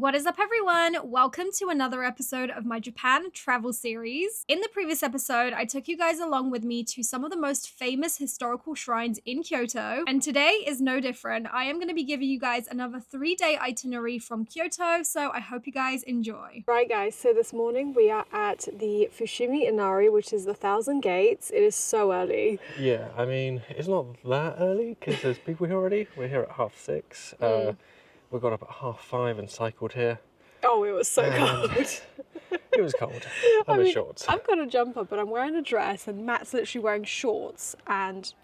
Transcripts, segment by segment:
What is up, everyone? Welcome to another episode of my Japan travel series. In the previous episode, I took you guys along with me to some of the most famous historical shrines in Kyoto, and today is no different. I am going to be giving you guys another 3-day itinerary from Kyoto, so I hope you guys enjoy. Right guys, so this morning we are at the Fushimi Inari, which is the Thousand Gates. It is so early. Yeah, I mean, it's not that early because there's people here already. We're here at 6:30. We got up at 5:30 and cycled here. Oh, it was so cold. It was cold. I'm in shorts. I've got a jumper, but I'm wearing a dress, and Matt's literally wearing shorts and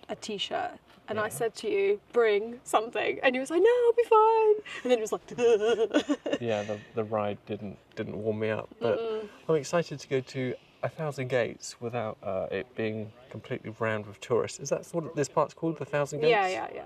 a t-shirt. And I said to you, bring something, and he was like, no, I'll be fine. And then he was like, yeah, the ride didn't warm me up, but I'm excited to go to 1,000 Gates without it being completely rammed with tourists. Is that what this part's called, the 1,000 Gates?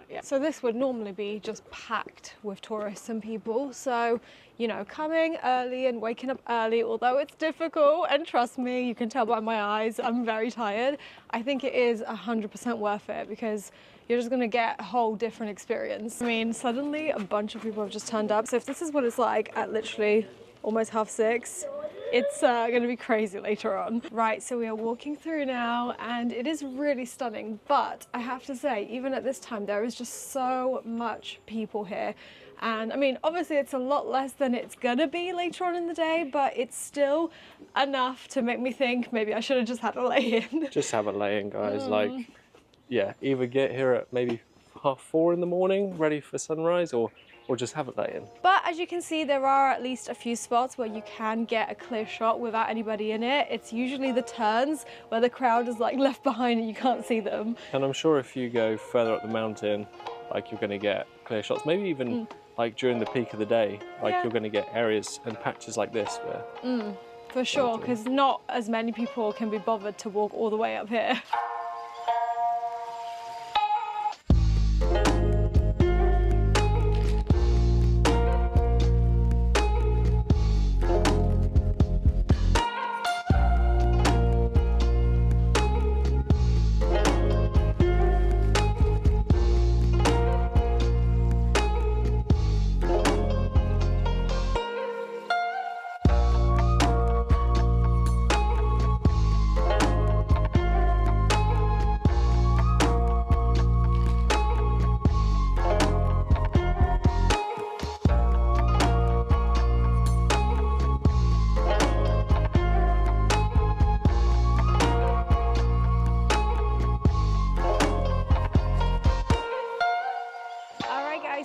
Yeah. So this would normally be just packed with tourists and people. So, you know, coming early and waking up early, although it's difficult, and trust me, you can tell by my eyes, I'm very tired. I think it is 100% worth it because you're just gonna get a whole different experience. I mean, suddenly a bunch of people have just turned up. So if this is what it's like at literally almost 6:30, it's going to be crazy later on. Right, so we are walking through now and it is really stunning, but I have to say, even at this time, there is just so much people here. And I mean, obviously it's a lot less than it's gonna be later on in the day, but it's still enough to make me think maybe I should have just had a lay-in. Just have a lay-in, guys. Like, yeah, either get here at maybe 4:30 in the morning, ready for sunrise, or just have a lay-in. But as you can see, there are at least a few spots where you can get a clear shot without anybody in it. It's usually the turns where the crowd is like left behind and you can't see them. And I'm sure if you go further up the mountain, like you're going to get clear shots, maybe even like during the peak of the day, like you're going to get areas and patches like this where... For sure, because not as many people can be bothered to walk all the way up here.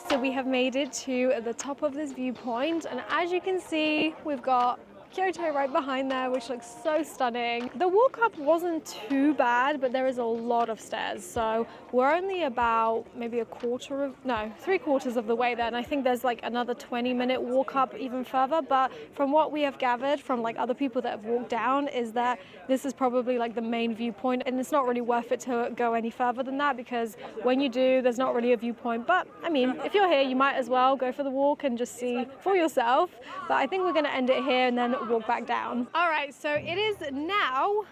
So we have made it to the top of this viewpoint, and as you can see, we've got Kyoto right behind there, which looks so stunning. The walk up wasn't too bad, but there is a lot of stairs. So we're only about maybe 3/4 of the way there. And I think there's like another 20-minute walk up even further. But from what we have gathered from like other people that have walked down is that this is probably like the main viewpoint, and it's not really worth it to go any further than that because when you do, there's not really a viewpoint. But I mean, if you're here, you might as well go for the walk and just see for yourself. But I think we're gonna end it here and then walk back down. All right, so it is now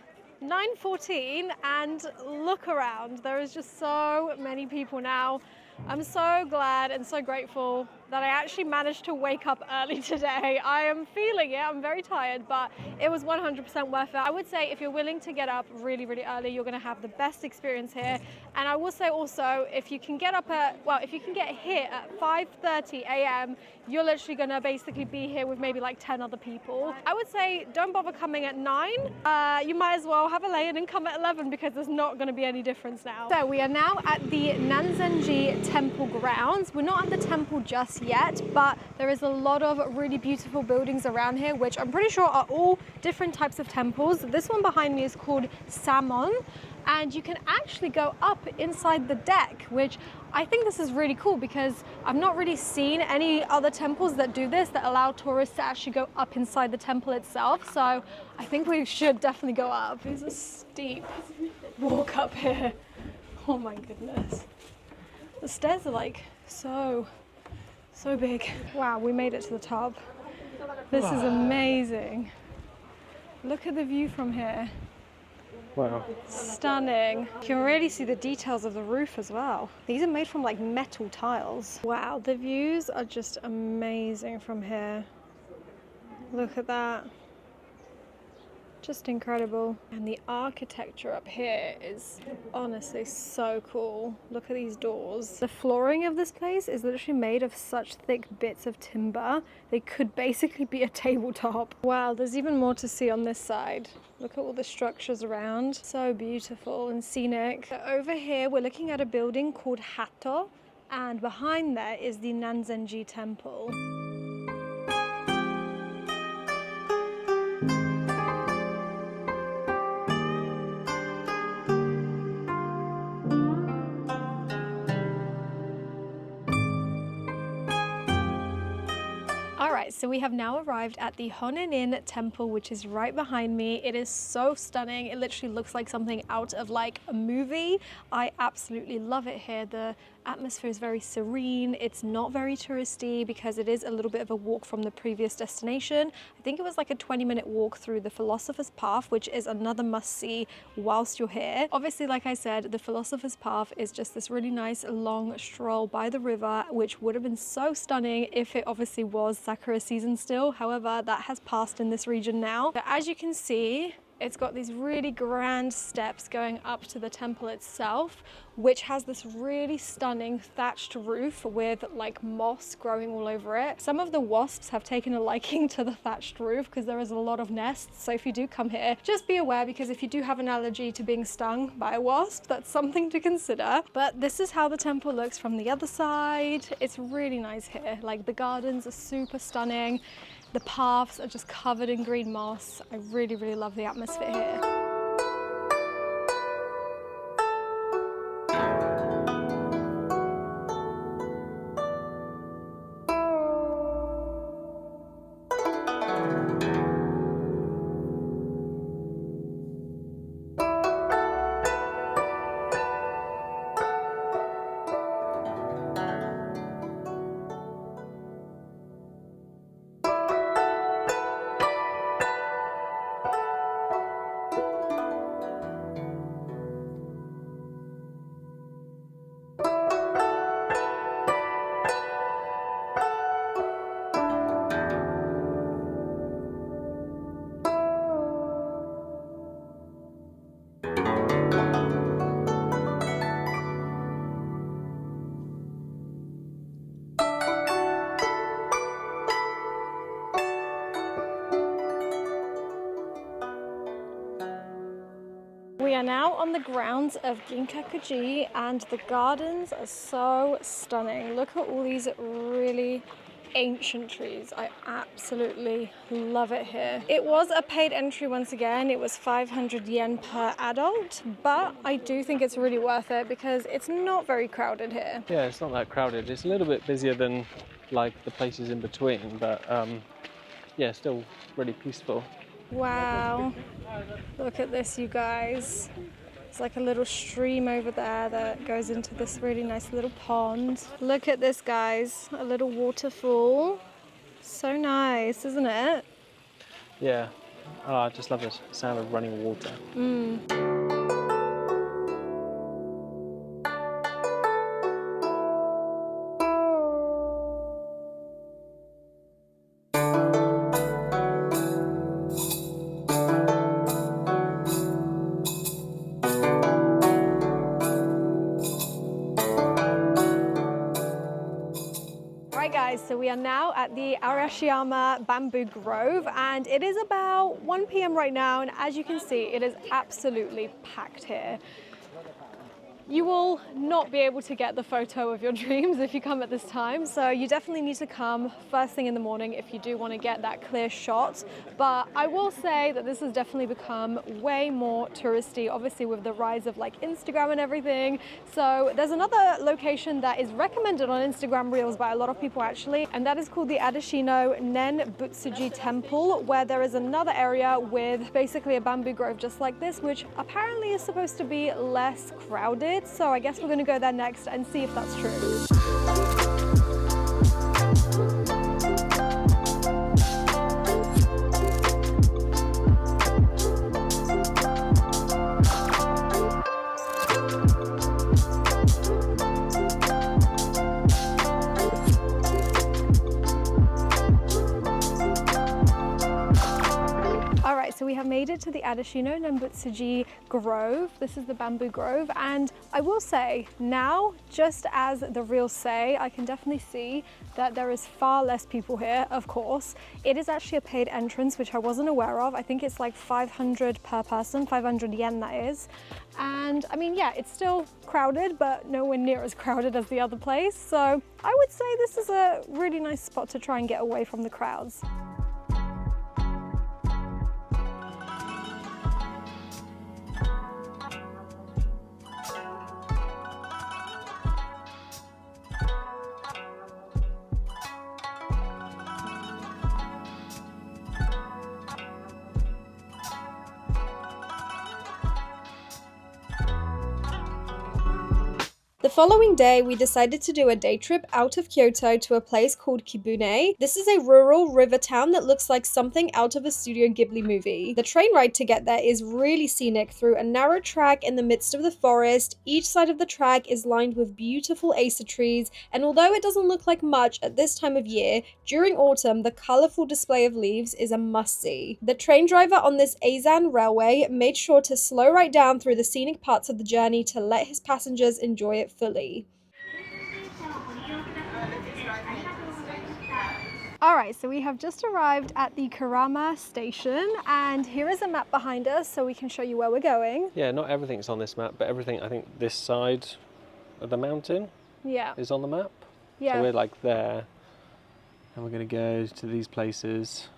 9:14 and look around. There is just so many people now. I'm so glad and so grateful that I actually managed to wake up early today. I am feeling it, I'm very tired, but it was 100% worth it. I would say if you're willing to get up really, really early, you're gonna have the best experience here. And I will say also, if you can get here at 5:30 a.m., you're literally gonna basically be here with maybe like 10 other people. I would say don't bother coming at 9. You might as well have a lay-in and come at 11 because there's not gonna be any difference now. So we are now at the Nanzenji Temple grounds. We're not at the temple just yet, but there is a lot of really beautiful buildings around here, which I'm pretty sure are all different types of temples. This one behind me is called Samon, and you can actually go up inside the deck, which I think this is really cool because I've not really seen any other temples that do this, that allow tourists to actually go up inside the temple itself. So I think we should definitely go up. It's a steep walk up here. Oh my goodness. The stairs are like so big. Wow, we made it to the top. This is amazing. Look at the view from here. Wow. Stunning. You can really see the details of the roof as well. These are made from like metal tiles. Wow, the views are just amazing from here. Look at that. Just incredible. And the architecture up here is honestly so cool. Look at these doors. The flooring of this place is literally made of such thick bits of timber. They could basically be a tabletop. Wow, there's even more to see on this side. Look at all the structures around. So beautiful and scenic. So over here, we're looking at a building called Hato, and behind there is the Nanzenji Temple. Alright, so we have now arrived at the Nanzenji Temple, which is right behind me. It is so stunning. It literally looks like something out of like a movie. I absolutely love it here. The atmosphere is very serene. It's not very touristy because it is a little bit of a walk from the previous destination. I think it was like a 20-minute walk through the Philosopher's Path, which is another must-see whilst you're here. Obviously, like I said, the Philosopher's Path is just this really nice long stroll by the river, which would have been so stunning if it obviously was Sakura season still. However, that has passed in this region now. But as you can see, it's got these really grand steps going up to the temple itself, which has this really stunning thatched roof with like moss growing all over it. Some of the wasps have taken a liking to the thatched roof because there is a lot of nests. So if you do come here, just be aware, because if you do have an allergy to being stung by a wasp, that's something to consider. But this is how the temple looks from the other side. It's really nice here. Like the gardens are super stunning. The paths are just covered in green moss. I really, really love the atmosphere here. We are now on the grounds of Ginkakuji, and the gardens are so stunning. Look at all these really ancient trees. I absolutely love it here. It was a paid entry once again. It was 500 yen per adult, but I do think it's really worth it because it's not very crowded here. Yeah, it's not that crowded. It's a little bit busier than like the places in between, but yeah, still really peaceful. Wow, look at this, you guys. It's like a little stream over there that goes into this really nice little pond. Look at this, guys, a little waterfall. So nice, isn't it? Yeah, oh, I just love the sound of running water. So we are now at the Arashiyama Bamboo Grove, and it is about 1 p.m. right now, and as you can see, it is absolutely packed here. You will not be able to get the photo of your dreams if you come at this time, so you definitely need to come first thing in the morning if you do want to get that clear shot. But I will say that this has definitely become way more touristy, obviously with the rise of like Instagram and everything. So there's another location that is recommended on Instagram Reels by a lot of people actually, and that is called the Adashino Nanzenji Temple, where there is another area with basically a bamboo grove just like this, which apparently is supposed to be less crowded. So I guess we're going to go there next and see if that's true. so we have made it to the Adashino Nembutsuji Grove. This is the bamboo grove, and I will say now, just as the reels say, I can definitely see that there is far less people here, of course. It is actually a paid entrance, which I wasn't aware of. I think it's like 500 per person, 500 yen that is. And I mean, yeah, it's still crowded, but nowhere near as crowded as the other place. So I would say this is a really nice spot to try and get away from the crowds. The following day, we decided to do a day trip out of Kyoto to a place called Kibune. This is a rural river town that looks like something out of a Studio Ghibli movie. The train ride to get there is really scenic through a narrow track in the midst of the forest. Each side of the track is lined with beautiful acer trees, and although it doesn't look like much at this time of year, during autumn the colourful display of leaves is a must-see. The train driver on this Eizan railway made sure to slow right down through the scenic parts of the journey to let his passengers enjoy it fully. Alright, so we have just arrived at the Kurama station, and here is a map behind us so we can show you where we're going. Yeah, not everything's on this map, but everything, I think this side of the mountain is on the map. Yeah. So we're like there, and we're going to go to these places,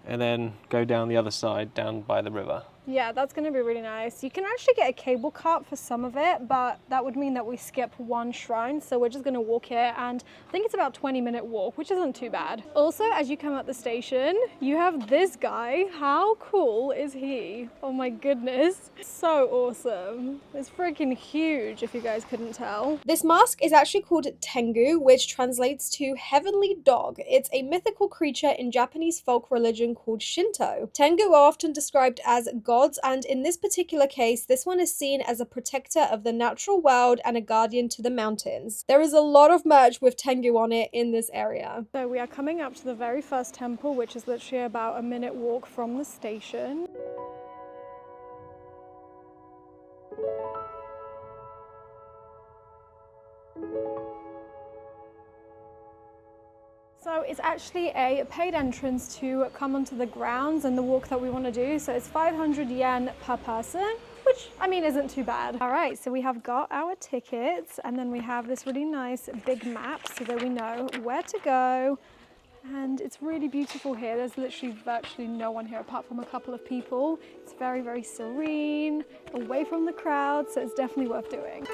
and then go down the other side, down by the river. Yeah, that's going to be really nice. You can actually get a cable cart for some of it, but that would mean that we skip one shrine, so we're just going to walk here, and I think it's about a 20-minute walk, which isn't too bad. Also, as you come out the station, you have this guy. How cool is he? Oh my goodness. So awesome. It's freaking huge, if you guys couldn't tell. This mask is actually called Tengu, which translates to heavenly dog. It's a mythical creature in Japanese folk religion called Shinto. Tengu are often described as gods, and in this particular case, this one is seen as a protector of the natural world and a guardian to the mountains. There is a lot of merch with Tengu on it in this area. So we are coming up to the very first temple, which is literally about a minute walk from the station. So it's actually a paid entrance to come onto the grounds and the walk that we want to do. So it's 500 yen per person, which I mean isn't too bad. All right, so we have got our tickets, and then we have this really nice big map so that we know where to go. And it's really beautiful here. There's literally virtually no one here apart from a couple of people. It's very, very serene, away from the crowd, so it's definitely worth doing.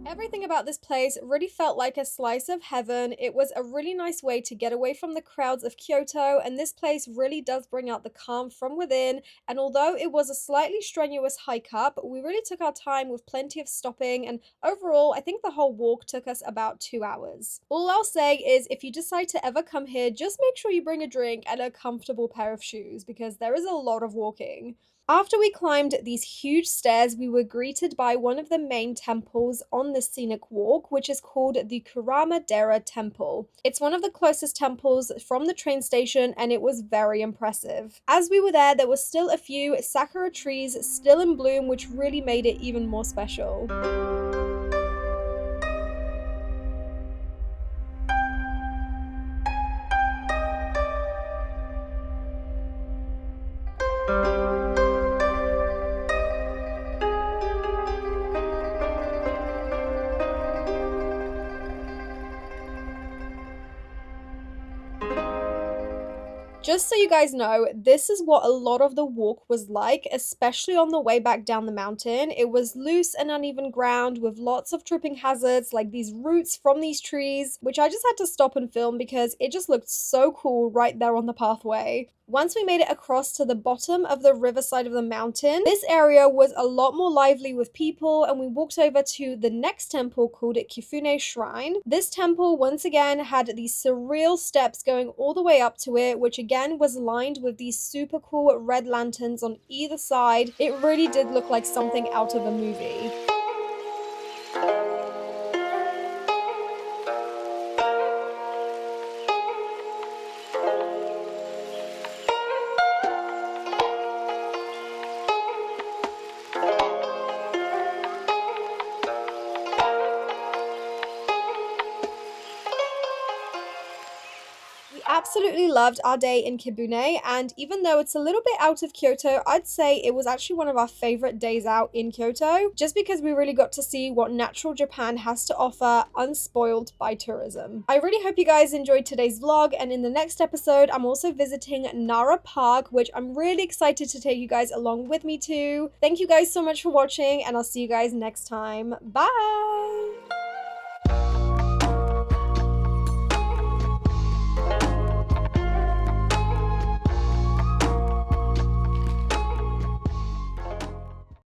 Everything about this place really felt like a slice of heaven. It was a really nice way to get away from the crowds of Kyoto, and this place really does bring out the calm from within. And although it was a slightly strenuous hike up, we really took our time with plenty of stopping, and overall I think the whole walk took us about 2 hours. All I'll say is if you decide to ever come here, just make sure you bring a drink and a comfortable pair of shoes, because there is a lot of walking. After we climbed these huge stairs, we were greeted by one of the main temples on this scenic walk, which is called the Kurama Temple. It's one of the closest temples from the train station, and it was very impressive. As we were there were still a few sakura trees still in bloom, which really made it even more special. Just so you guys know, this is what a lot of the walk was like, especially on the way back down the mountain. It was loose and uneven ground with lots of tripping hazards like these roots from these trees, which I just had to stop and film because it just looked so cool right there on the pathway. Once we made it across to the bottom of the riverside of the mountain, this area was a lot more lively with people, and we walked over to the next temple called Kibune Shrine. This temple once again had these surreal steps going all the way up to it, which again was lined with these super cool red lanterns on either side. It really did look like something out of a movie. Absolutely loved our day in Kibune, and even though it's a little bit out of Kyoto, I'd say it was actually one of our favorite days out in Kyoto, just because we really got to see what natural Japan has to offer unspoiled by tourism. I really hope you guys enjoyed today's vlog, and in the next episode I'm also visiting Nara Park, which I'm really excited to take you guys along with me to. Thank you guys so much for watching, and I'll see you guys next time. Bye!